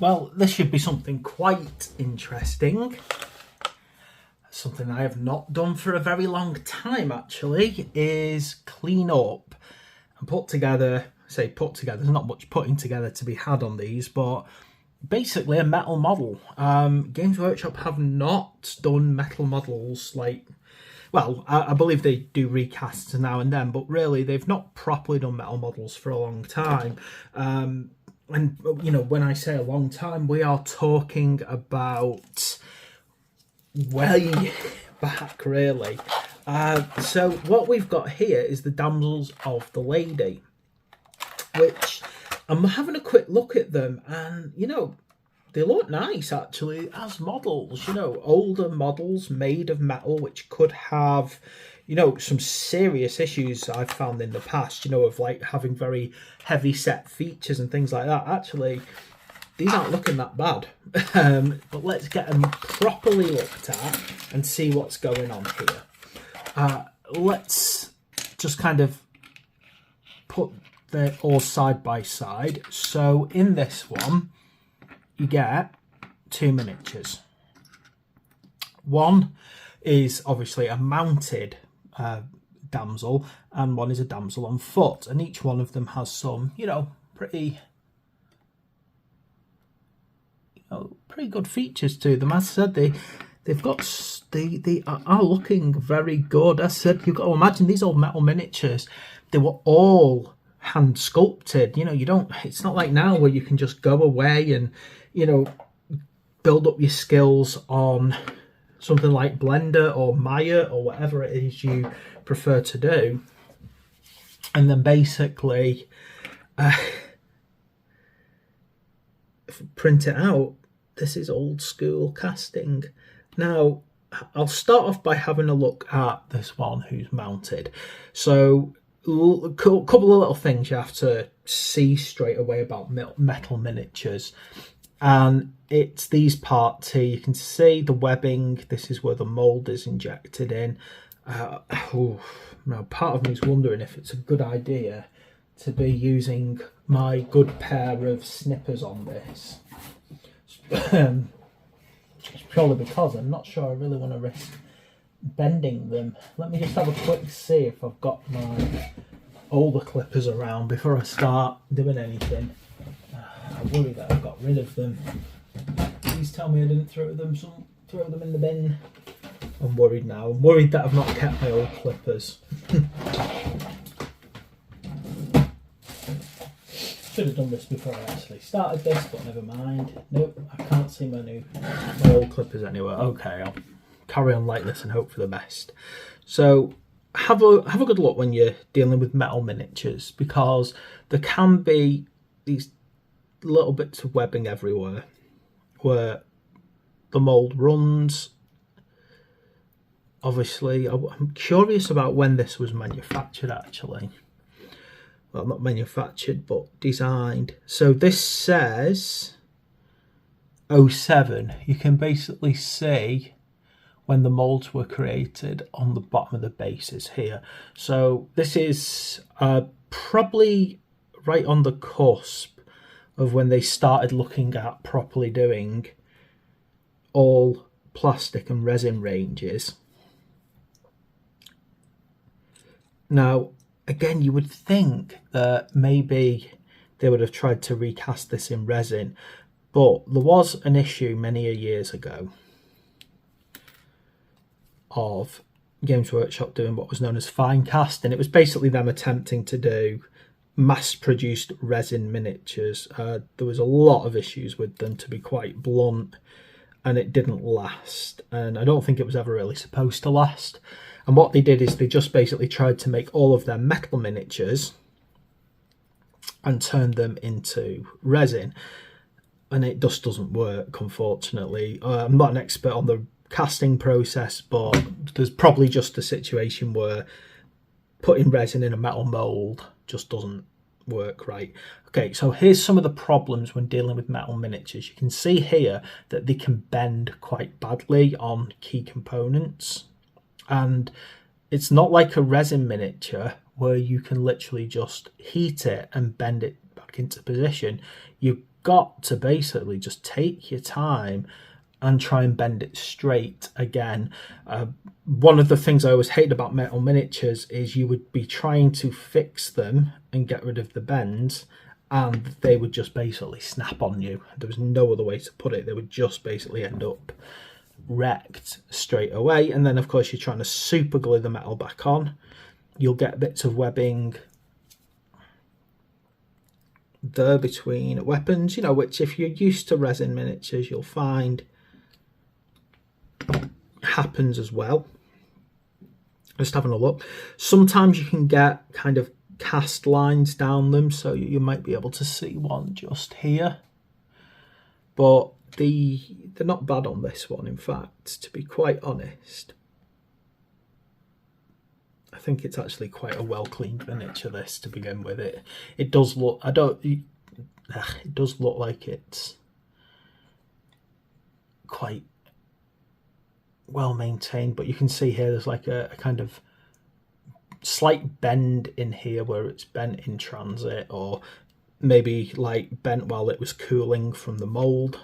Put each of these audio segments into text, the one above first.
Well, this should be something quite interesting. Something I have not done for a very long time, actually, is clean up and put together, there's not much putting together to be had on these, but basically a metal model. Games Workshop have not done metal models like, well, I believe they do recasts now and then, but really they've not properly done metal models for a long time. And, you know, when I say a long time, we are talking about way back, really. So what we've got here is the Damsels of the Lady, which I'm having a quick look at them, and, you know, they look nice, actually, as models. You know, older models made of metal, which could have, you know, some serious issues I've found in the past, you know, of like having very heavy set features and things like that. Actually, these aren't looking that bad. But let's get them properly looked at and see what's going on here. Let's just kind of put them all side by side. So in this one, you get two miniatures. One is obviously a mounted damsel, and one is a damsel on foot, and each one of them has some, you know, pretty good features to them. As I said, they are looking very good. As I said, you've got to imagine these old metal miniatures, they were all hand sculpted. You know, it's not like now where you can just go away and, you know, build up your skills on something like Blender or Maya or whatever it is you prefer to do, and then basically print it out. This is old school casting. Now, I'll start off by having a look at this one who's mounted. So a couple of little things you have to see straight away about metal miniatures, and it's these parts here. You can see the webbing. This is where the mold is injected in. Now part of me is wondering if it's a good idea to be using my good pair of snippers on this. It's probably because I'm not sure I really want to risk bending them. Let me just have a quick see if I've got my older clippers around before I start doing anything. I worry that I've got rid of them. Please tell me I didn't throw them in the bin. I'm worried now. I'm worried that I've not kept my old clippers. Should have done this before I actually started this, but never mind. Nope, I can't see my old clippers anywhere. Okay, I'll carry on like this and hope for the best. So have a good look when you're dealing with metal miniatures, because there can be these little bits of webbing everywhere where the mold runs. Obviously, I'm curious about when this was manufactured, actually. Well, not manufactured, but designed. So this says 07. You can basically see when the molds were created on the bottom of the bases here. So this is probably right on the cusp of when they started looking at properly doing all plastic and resin ranges. Now, again, you would think that maybe they would have tried to recast this in resin, but there was an issue many years ago of Games Workshop doing what was known as fine cast, and it was basically them attempting to do mass-produced resin miniatures. There was a lot of issues with them, to be quite blunt, and it didn't last, and I don't think it was ever really supposed to last. And what they did is they just basically tried to make all of their metal miniatures and turn them into resin. And it just doesn't work, unfortunately. I'm not an expert on the casting process, but there's probably just a situation where putting resin in a metal mold just doesn't work right. Okay, so here's some of the problems when dealing with metal miniatures. You can see here that they can bend quite badly on key components. And it's not like a resin miniature where you can literally just heat it and bend it back into position. You're got to basically just take your time and try and bend it straight again. One of the things I always hated about metal miniatures is you would be trying to fix them and get rid of the bends, and they would just basically snap on you. There was no other way to put it. They would just basically end up wrecked straight away. And then of course you're trying to super glue the metal back on. You'll get bits of webbing there between weapons, you know, which if you're used to resin miniatures, you'll find happens as well. Just having a look. Sometimes you can get kind of cast lines down them, so you might be able to see one just here. But they're not bad on this one, in fact, to be quite honest. I think it's actually quite a well cleaned miniature, this, to begin with. It does look, it does look like it's quite well maintained, but you can see here there's like a kind of slight bend in here where it's bent in transit, or maybe like bent while it was cooling from the mold.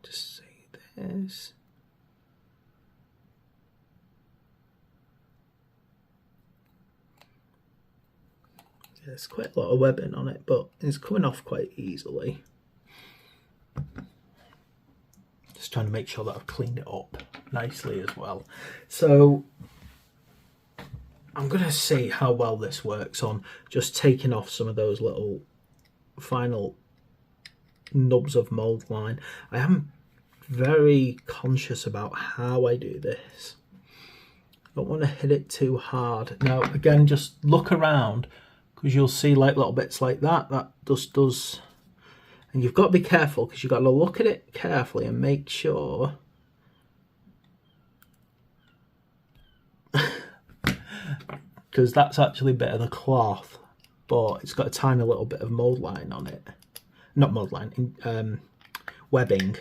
Just see this. Yeah, there's quite a lot of webbing on it, but it's coming off quite easily. Just trying to make sure that I've cleaned it up nicely as well. So I'm going to see how well this works on just taking off some of those little final nubs of mold line. I am very conscious about how I do this. I don't want to hit it too hard. Now again, just look around, because you'll see like little bits like that just does, and you've got to be careful, because you've got to look at it carefully and make sure because that's actually a bit of the cloth, but it's got a tiny little bit of mold line on it. Not mold line, webbing.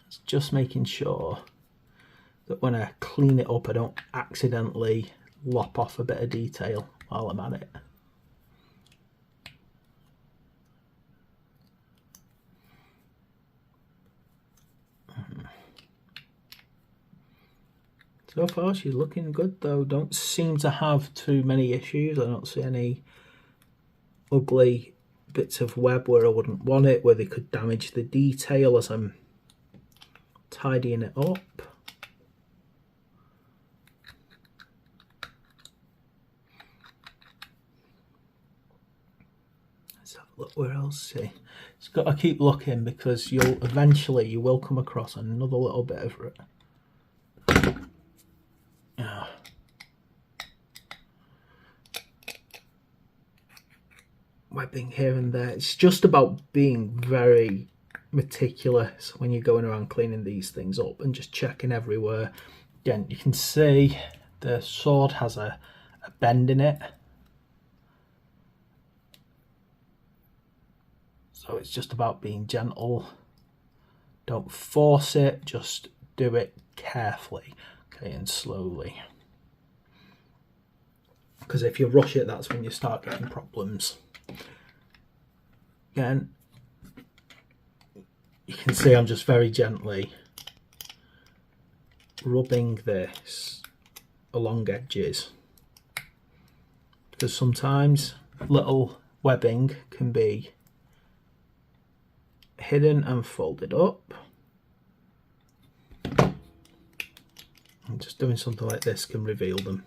It's just making sure that when I clean it up, I don't accidentally lop off a bit of detail while I'm at it. So far she's looking good though. Don't seem to have too many issues. I don't see any ugly bits of web where I wouldn't want it, where they could damage the detail as I'm tidying it up. Let's have a look where else. See, it's got to keep looking, because you will come across another little bit of it. Yeah. Webbing here and there. It's just about being very meticulous when you're going around cleaning these things up and just checking everywhere. Again, you can see the sword has a bend in it, so it's just about being gentle. Don't force it, just do it carefully, okay, and slowly, because if you rush it, that's when you start getting problems. Again, you can see I'm just very gently rubbing this along edges, because sometimes little webbing can be hidden and folded up. And just doing something like this can reveal them.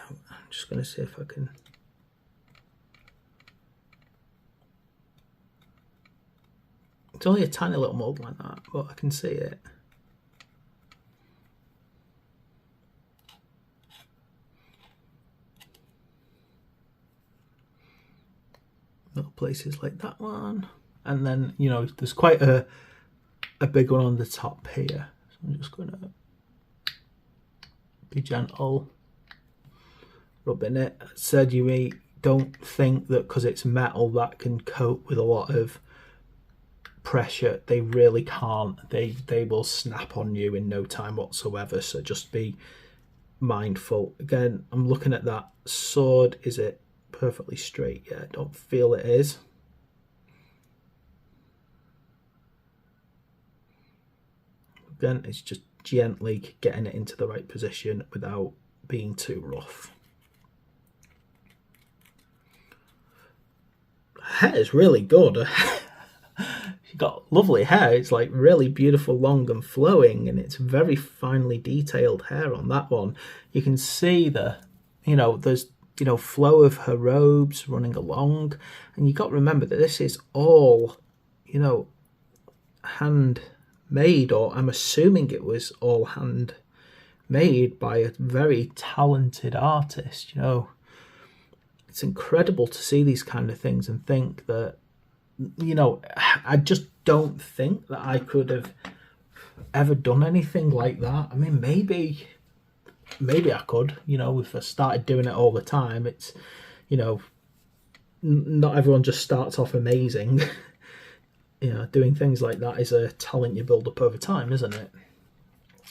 I'm just going to see if I can. It's only a tiny little mold like that, but I can see it. places like that one. And then, you know, there's quite a big one on the top here. So I'm just going to be gentle, rubbing it. I said you don't think that because it's metal that can cope with a lot of pressure. They really can't. They will snap on you in no time whatsoever, so just be mindful. Again, I'm looking at that sword. Is it perfectly straight? Yeah, I don't feel it is. Again, it's just gently getting it into the right position without being too rough. Hair is really good. She's got lovely hair. It's like really beautiful, long and flowing, and it's very finely detailed hair on that one. You can see there's flow of her robes running along, and you got to remember that this is all, handmade, or I'm assuming it was all handmade by a very talented artist. It's incredible to see these kind of things and think that, I just don't think that I could have ever done anything like that. I mean, maybe I could, if I started doing it all the time. It's, not everyone just starts off amazing. Doing things like that is a talent you build up over time, isn't it?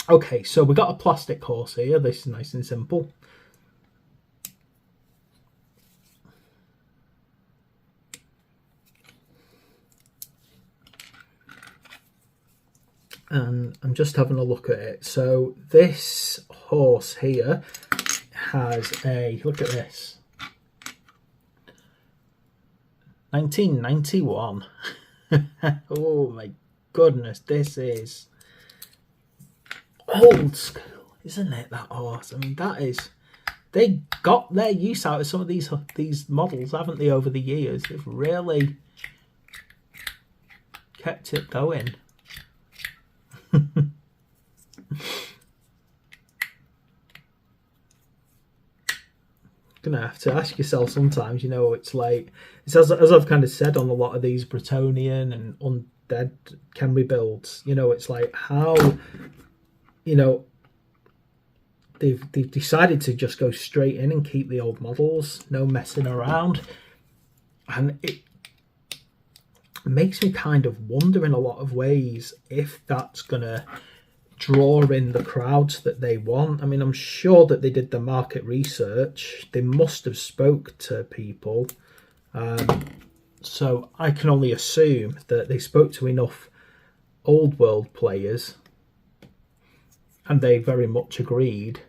Okay, so we got a plastic horse here. This is nice and simple. And I'm just having a look at it. So this horse here has look at this, 1991. Oh my goodness, this is old school, isn't it, that horse? I mean, they got their use out of some of these models, haven't they, over the years? They've really kept it going. Gonna have to ask yourself sometimes, it's as I've kind of said on a lot of these Bretonnian and undead Khemri builds, it's like how, they've decided to just go straight in and keep the old models, no messing around, and it makes me kind of wonder in a lot of ways if that's gonna draw in the crowds that they want. I mean, I'm sure that they did the market research. They must have spoke to people. So I can only assume that they spoke to enough old world players and they very much agreed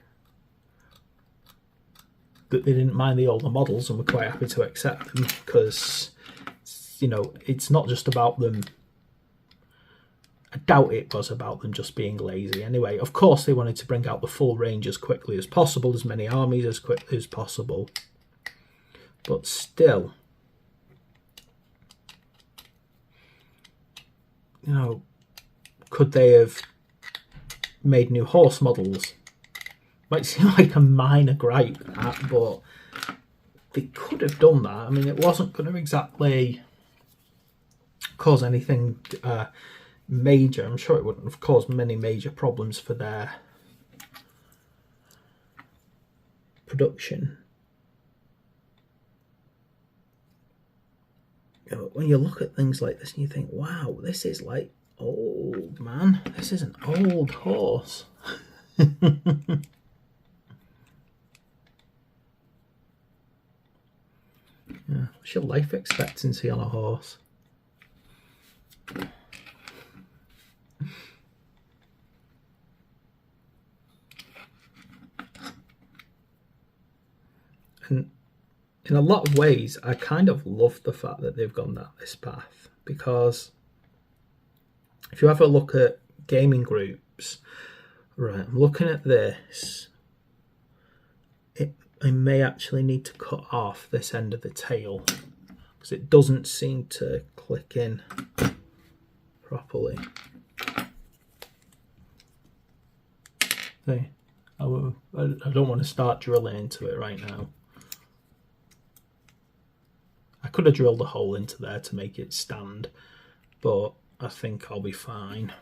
that they didn't mind the older models and were quite happy to accept them, because it's not just about them. I doubt it was about them just being lazy. Anyway, of course they wanted to bring out the full range as quickly as possible, as many armies as quickly as possible. But still, could they have made new horse models? Might seem like a minor gripe, but they could have done that. I mean, it wasn't going to exactly cause anything major. I'm sure it wouldn't have caused many major problems for their production. When you look at things like this and you think, wow, this is like old, man. This is an old horse. Yeah, what's your life expectancy on a horse? And in a lot of ways, I kind of love the fact that they've gone down this path, because if you have a look at gaming groups, right, I'm looking at this, I may actually need to cut off this end of the tail because it doesn't seem to click in properly. Okay, I don't want to start drilling into it right now. I could have drilled a hole into there to make it stand, but I think I'll be fine.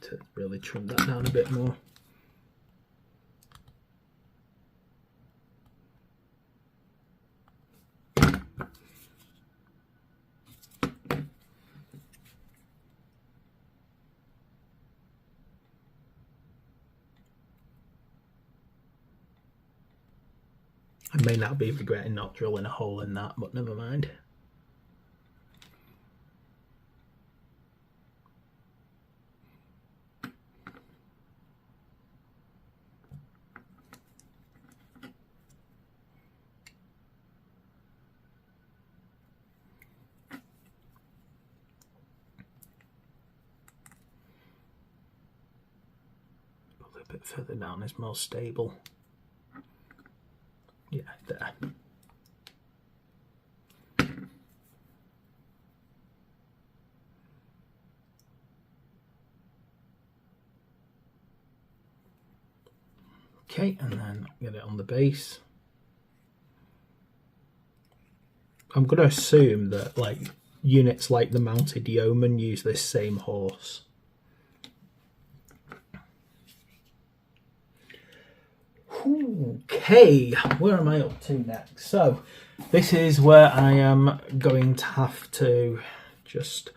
To really trim that down a bit more. I may not be regretting not drilling a hole in that, but never mind. Probably a bit further down is more stable. Yeah, there. Okay, and then get it on the base. I'm going to assume that like units like the Mounted Yeoman use this same horse. Okay, where am I up to next? So this is where I am going to have to just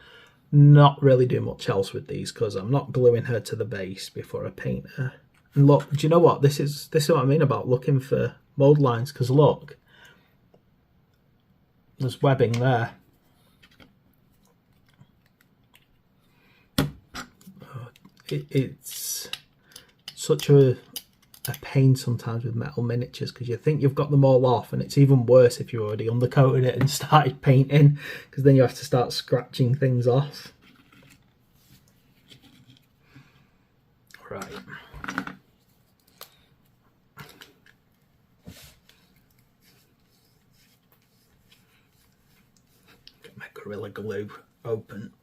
not really do much else with these, because I'm not gluing her to the base before I paint her. And look, do you know what? This is what I mean about looking for mould lines, because look, there's webbing there. It's such a pain sometimes with metal miniatures, because you think you've got them all off, and it's even worse if you already undercoated it and started painting, because then you have to start scratching things off. Right. Get my Gorilla Glue open.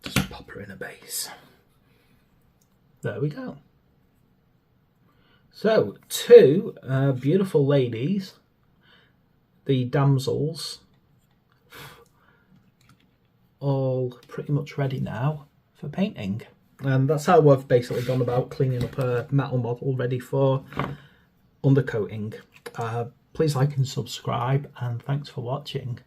Just pop her in a base. There we go. So, two beautiful ladies, the damsels, all pretty much ready now for painting. And that's how we've basically gone about cleaning up a metal model ready for undercoating. Please like and subscribe, and thanks for watching.